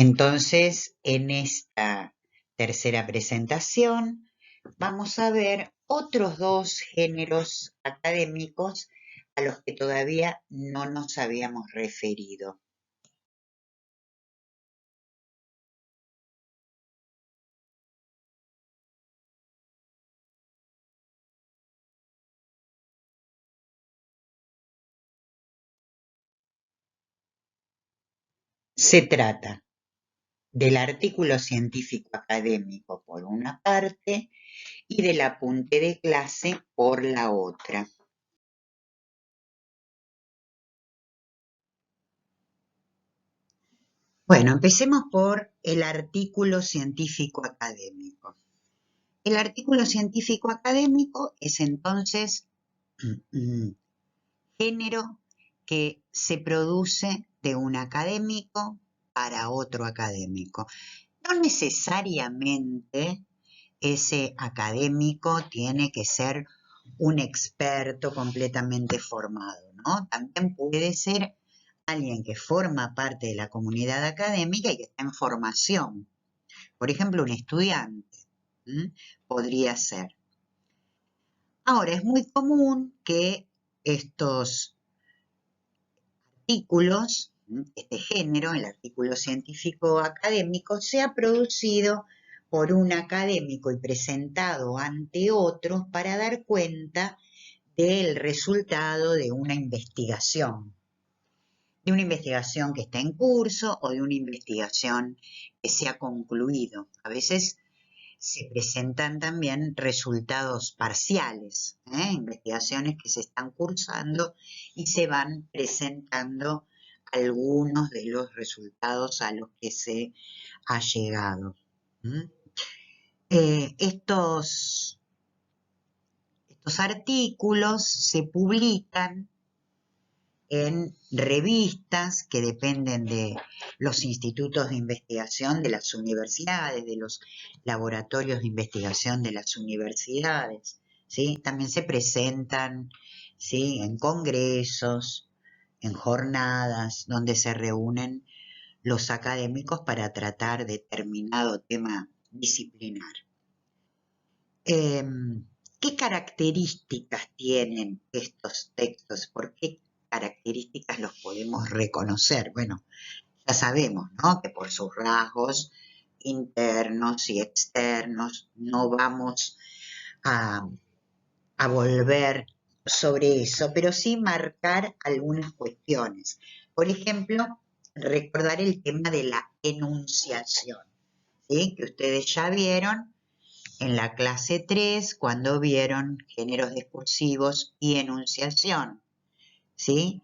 Entonces, en esta tercera presentación vamos a ver otros dos géneros académicos a los que todavía no nos habíamos referido. Se trata del artículo científico académico por una parte y del apunte de clase por la otra. Bueno, empecemos por el artículo científico académico. El artículo científico académico es entonces género que se produce de un académico para otro académico. No necesariamente ese académico tiene que ser un experto completamente formado, ¿no? También puede ser alguien que forma parte de la comunidad académica y que está en formación. Por ejemplo, un estudiante podría ser. Ahora, es muy común que estos artículos, este género, el artículo científico académico, sea producido por un académico y presentado ante otros para dar cuenta del resultado de una investigación que está en curso o de una investigación que se ha concluido. A veces se presentan también resultados parciales, investigaciones que se están cursando y se van presentando algunos de los resultados a los que se ha llegado. Estos artículos se publican en revistas que dependen de los institutos de investigación de las universidades, de los laboratorios de investigación de las universidades, ¿sí? También se presentan, ¿sí?, en congresos, en jornadas donde se reúnen los académicos para tratar determinado tema disciplinar. ¿Qué características tienen estos textos? ¿Por qué características los podemos reconocer? Bueno, ya sabemos, ¿no?, que por sus rasgos internos y externos no vamos a volver sobre eso, pero sí marcar algunas cuestiones. Por ejemplo, recordar el tema de la enunciación, ¿sí?, que ustedes ya vieron en la clase 3 cuando vieron géneros discursivos y enunciación, ¿sí?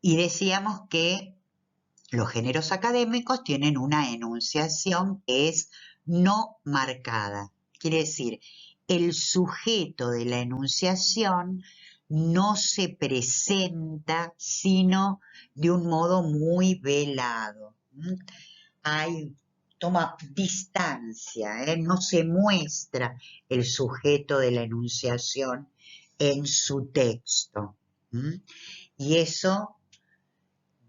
Y decíamos que los géneros académicos tienen una enunciación que es no marcada. Quiere decir, el sujeto de la enunciación no se presenta sino de un modo muy velado. Toma distancia, no se muestra el sujeto de la enunciación en su texto. Y eso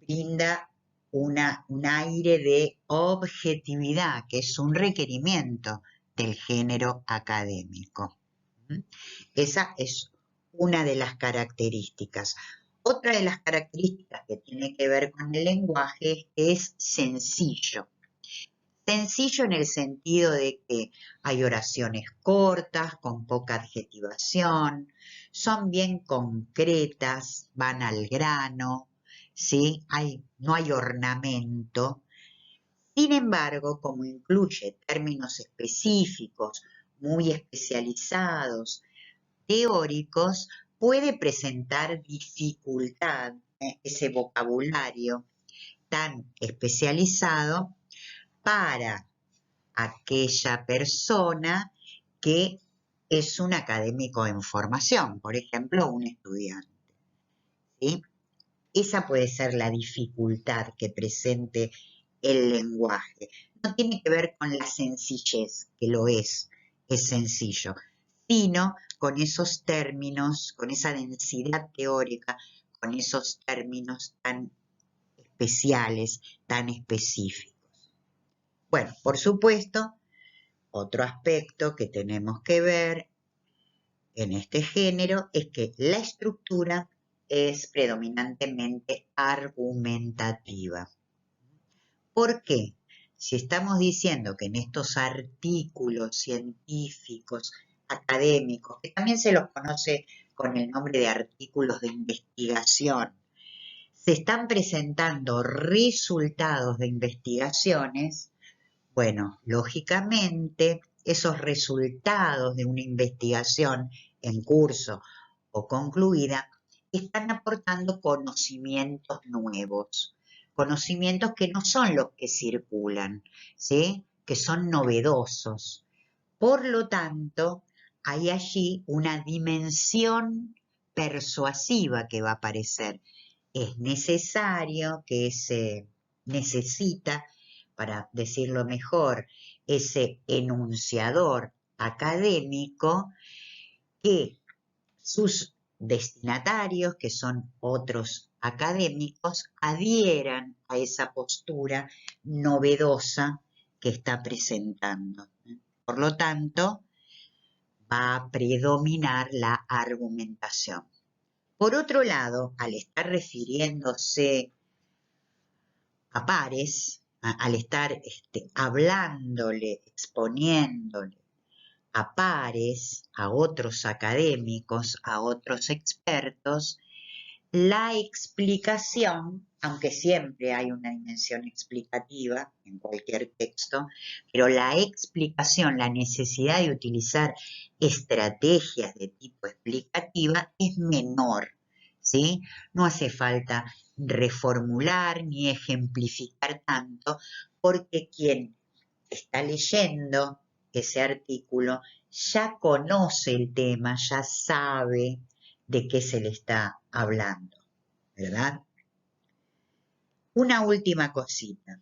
brinda un aire de objetividad, que es un requerimiento del género académico. Esa es una de las características. Otra de las características que tiene que ver con el lenguaje es sencillo. Sencillo en el sentido de que hay oraciones cortas, con poca adjetivación, son bien concretas, van al grano, ¿sí? No hay ornamento. Sin embargo, como incluye términos específicos, muy especializados, teóricos, puede presentar dificultad, ese vocabulario tan especializado para aquella persona que es un académico en formación, por ejemplo, un estudiante, ¿sí? Esa puede ser la dificultad que presente el lenguaje. No tiene que ver con la sencillez, que lo es sencillo, sino con esos términos, con esa densidad teórica, con esos términos tan especiales, tan específicos. Bueno, por supuesto, otro aspecto que tenemos que ver en este género es que la estructura es predominantemente argumentativa. ¿Por qué? Si estamos diciendo que en estos artículos científicos, académicos, que también se los conoce con el nombre de artículos de investigación, se están presentando resultados de investigaciones, bueno, lógicamente esos resultados de una investigación en curso o concluida están aportando conocimientos nuevos, conocimientos que no son los que circulan, ¿sí? Que son novedosos. Por lo tanto, hay allí una dimensión persuasiva que va a aparecer. Es necesario que se necesita, para decirlo mejor, ese enunciador académico que sus destinatarios, que son otros académicos, adhieran a esa postura novedosa que está presentando. Por lo tanto, va a predominar la argumentación. Por otro lado, al estar refiriéndose a pares, al estar hablándole, exponiéndole a pares, a otros académicos, a otros expertos, la explicación, aunque siempre hay una dimensión explicativa en cualquier texto, pero la explicación, la necesidad de utilizar estrategias de tipo explicativa es menor, ¿sí? No hace falta reformular ni ejemplificar tanto, porque quien está leyendo ese artículo ya conoce el tema, ya sabe de qué se le está hablando, ¿verdad? Una última cosita.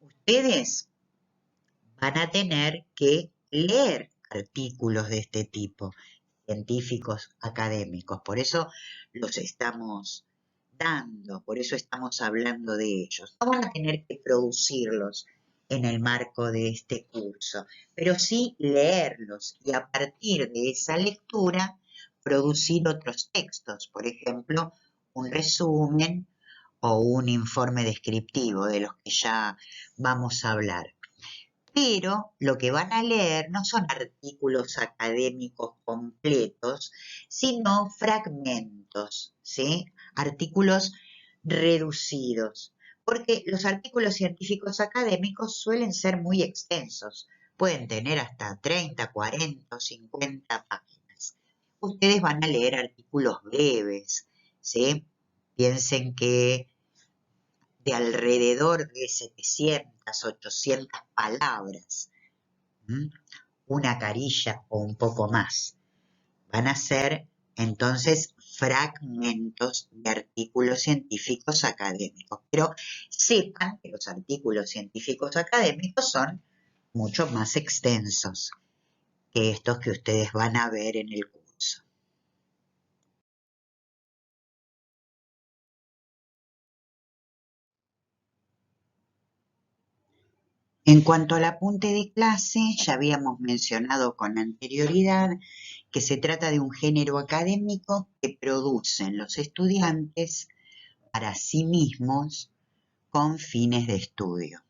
Ustedes van a tener que leer artículos de este tipo, científicos, académicos. Por eso los estamos dando, por eso estamos hablando de ellos. No van a tener que producirlos en el marco de este curso, pero sí leerlos y a partir de esa lectura producir otros textos, por ejemplo, un resumen o un informe descriptivo de los que ya vamos a hablar. Pero lo que van a leer no son artículos académicos completos, sino fragmentos, ¿sí? Artículos reducidos, porque los artículos científicos académicos suelen ser muy extensos, pueden tener hasta 30, 40 o 50 páginas. Ustedes van a leer artículos breves, ¿sí? Piensen que de alrededor de 700, 800 palabras, una carilla o un poco más. Van a ser entonces fragmentos de artículos científicos académicos, pero sepan que los artículos científicos académicos son mucho más extensos que estos que ustedes van a ver en el curso. En cuanto al apunte de clase, ya habíamos mencionado con anterioridad que se trata de un género académico que producen los estudiantes para sí mismos con fines de estudio.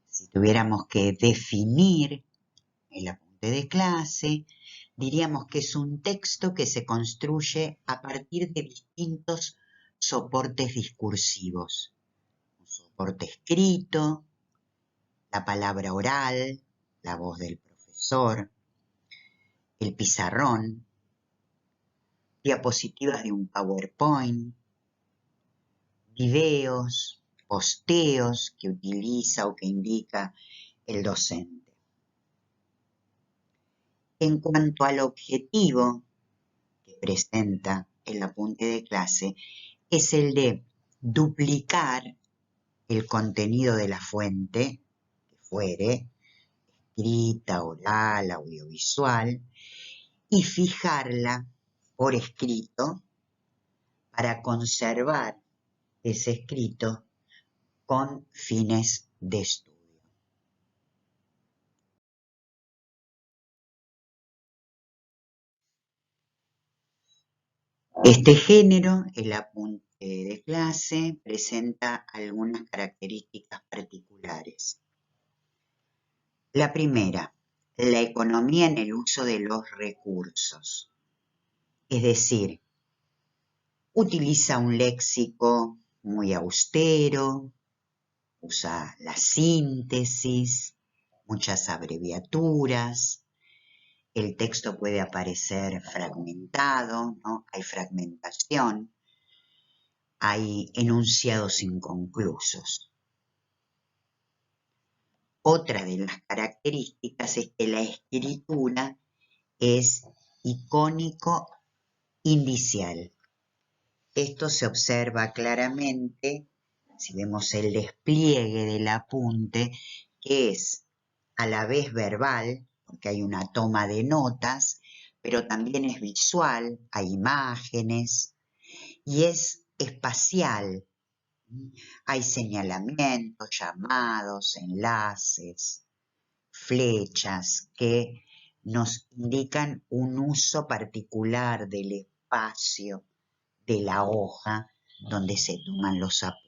Si tuviéramos que definir el apunte de clase, diríamos que es un texto que se construye a partir de distintos soportes discursivos. Un soporte escrito, la palabra oral, la voz del profesor, el pizarrón, diapositivas de un PowerPoint, videos, posteos que utiliza o que indica el docente. En cuanto al objetivo que presenta el apunte de clase, es el de duplicar el contenido de la fuente, que fuere escrita, oral, audiovisual, y fijarla por escrito para conservar ese escrito con fines de estudio. Este género, el apunte de clase, presenta algunas características particulares. La primera, la economía en el uso de los recursos. Es decir, utiliza un léxico muy austero, usa la síntesis, muchas abreviaturas, el texto puede aparecer fragmentado, ¿no? Hay fragmentación, hay enunciados inconclusos. Otra de las características es que la escritura es icónico-indicial. Esto se observa claramente si vemos el despliegue del apunte, que es a la vez verbal, porque hay una toma de notas, pero también es visual, hay imágenes, y es espacial. Hay señalamientos, llamados, enlaces, flechas que nos indican un uso particular del espacio de la hoja donde se toman los apuntes.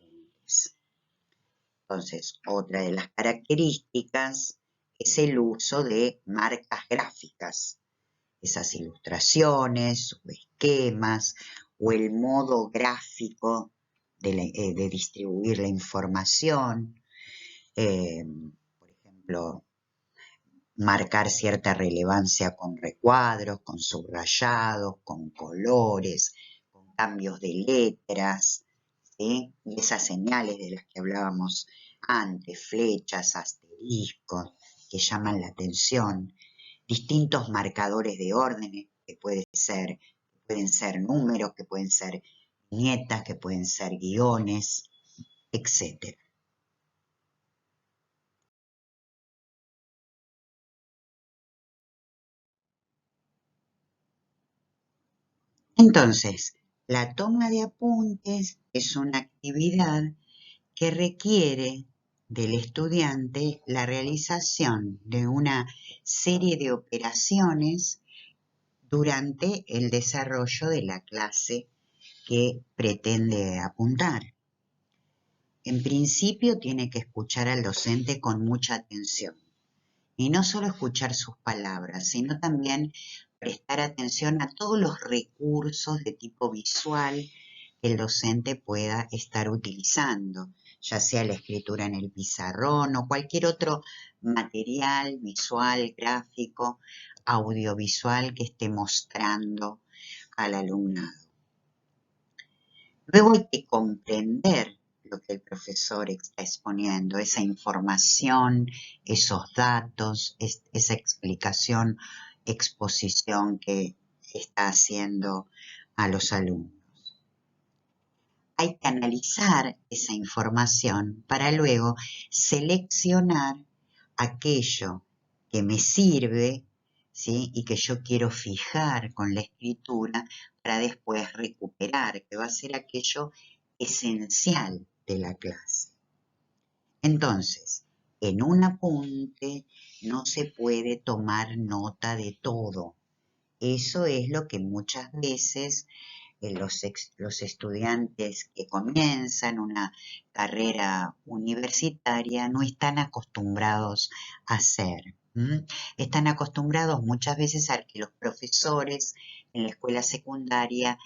Entonces, otra de las características es el uso de marcas gráficas, esas ilustraciones o esquemas o el modo gráfico de distribuir la información, por ejemplo, marcar cierta relevancia con recuadros, con subrayados, con colores, con cambios de letras, ¿sí? Y esas señales de las que hablábamos antes, flechas, asteriscos, que llaman la atención, distintos marcadores de órdenes que pueden ser números, que pueden ser viñetas, que pueden ser guiones, etc. Entonces, la toma de apuntes es una actividad que requiere del estudiante la realización de una serie de operaciones durante el desarrollo de la clase que pretende apuntar. En principio tiene que escuchar al docente con mucha atención y no solo escuchar sus palabras, sino también prestar atención a todos los recursos de tipo visual que el docente pueda estar utilizando, ya sea la escritura en el pizarrón o cualquier otro material visual, gráfico, audiovisual que esté mostrando al alumnado. Luego hay que comprender lo que el profesor está exponiendo, esa información, esos datos, esa explicación, exposición que está haciendo a los alumnos. Hay que analizar esa información para luego seleccionar aquello que me sirve, ¿sí? Y que yo quiero fijar con la escritura para después recuperar, que va a ser aquello esencial de la clase. Entonces, en un apunte no se puede tomar nota de todo. Eso es lo que muchas veces los estudiantes que comienzan una carrera universitaria no están acostumbrados a hacer. Están acostumbrados muchas veces a que los profesores en la escuela secundaria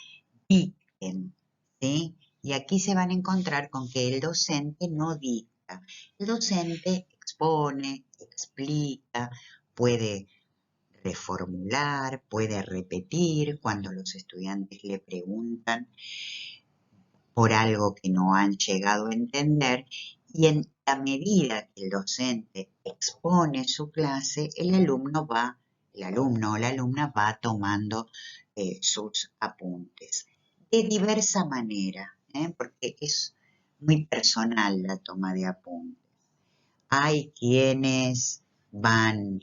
dicten, ¿sí? Y aquí se van a encontrar con que el docente no dicta. El docente expone, explica, puede reformular, puede repetir cuando los estudiantes le preguntan por algo que no han llegado a entender, y en la medida que el docente expone su clase, el alumno o la alumna va tomando sus apuntes de diversa manera, porque es muy personal la toma de apuntes. Hay quienes van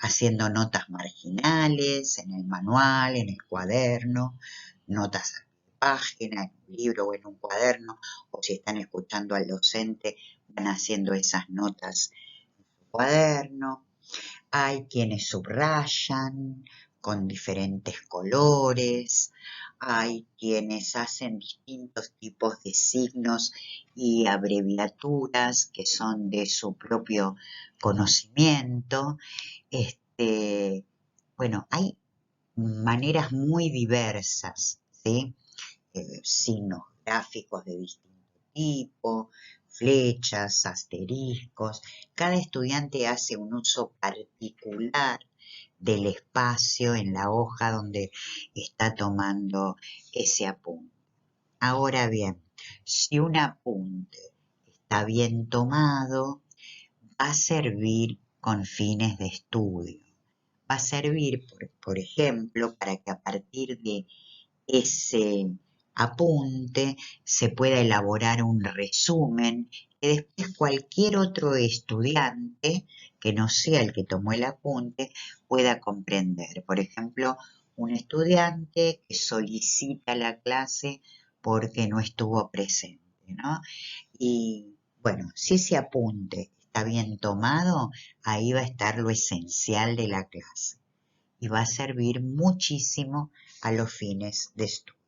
haciendo notas marginales en el manual, en el cuaderno, notas página, en un libro o en un cuaderno, o si están escuchando al docente, van haciendo esas notas en su cuaderno. Hay quienes subrayan con diferentes colores, hay quienes hacen distintos tipos de signos y abreviaturas que son de su propio conocimiento. Bueno, hay maneras muy diversas, ¿sí? Signos gráficos de distinto tipo, flechas, asteriscos. Cada estudiante hace un uso particular del espacio en la hoja donde está tomando ese apunte. Ahora bien, si un apunte está bien tomado, va a servir con fines de estudio. Va a servir, por ejemplo, para que a partir de ese apunte se pueda elaborar un resumen que después cualquier otro estudiante que no sea el que tomó el apunte pueda comprender. Por ejemplo, un estudiante que solicita la clase porque no estuvo presente, ¿no? Y bueno, si ese apunte está bien tomado, ahí va a estar lo esencial de la clase y va a servir muchísimo a los fines de estudio.